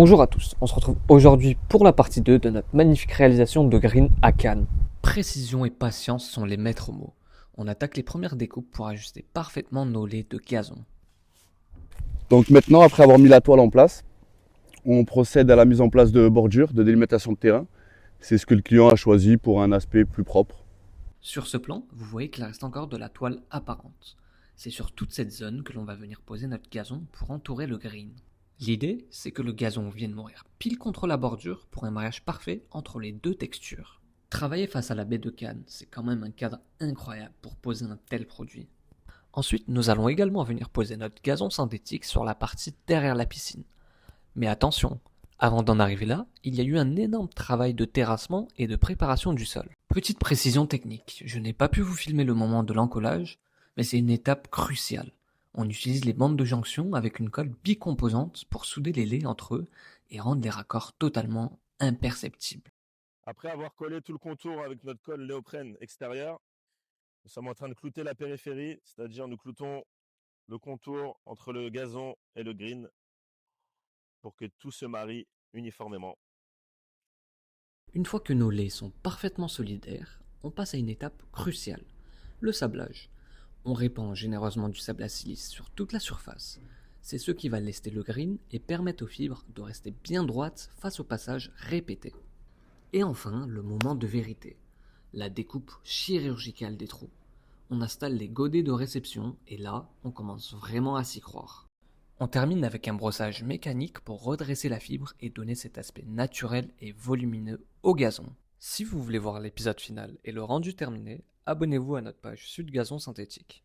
Bonjour à tous, on se retrouve aujourd'hui pour la partie 2 de notre magnifique réalisation de green à Cannes. Précision et patience sont les maîtres mots. On attaque les premières découpes pour ajuster parfaitement nos laits de gazon. Donc maintenant, après avoir mis la toile en place, on procède à la mise en place de bordures, de délimitation de terrain. C'est ce que le client a choisi pour un aspect plus propre. Sur ce plan, vous voyez qu'il reste encore de la toile apparente. C'est sur toute cette zone que l'on va venir poser notre gazon pour entourer le green. L'idée, c'est que le gazon vienne mourir pile contre la bordure pour un mariage parfait entre les deux textures. Travailler face à la baie de Cannes, c'est quand même un cadre incroyable pour poser un tel produit. Ensuite, nous allons également venir poser notre gazon synthétique sur la partie derrière la piscine. Mais attention, avant d'en arriver là, il y a eu un énorme travail de terrassement et de préparation du sol. Petite précision technique, je n'ai pas pu vous filmer le moment de l'encollage, mais c'est une étape cruciale. On utilise les bandes de jonction avec une colle bicomposante pour souder les laits entre eux et rendre les raccords totalement imperceptibles. Après avoir collé tout le contour avec notre colle néoprène extérieure, nous sommes en train de clouter la périphérie, c'est-à-dire nous cloutons le contour entre le gazon et le green pour que tout se marie uniformément. Une fois que nos laits sont parfaitement solidaires, on passe à une étape cruciale, le sablage. On répand généreusement du sable à silice sur toute la surface. C'est ce qui va lester le green et permettre aux fibres de rester bien droites face au passage répété. Et enfin, le moment de vérité, la découpe chirurgicale des trous. On installe les godets de réception et là, on commence vraiment à s'y croire. On termine avec un brossage mécanique pour redresser la fibre et donner cet aspect naturel et volumineux au gazon. Si vous voulez voir l'épisode final et le rendu terminé, abonnez-vous à notre page Sud Gazon Synthétique.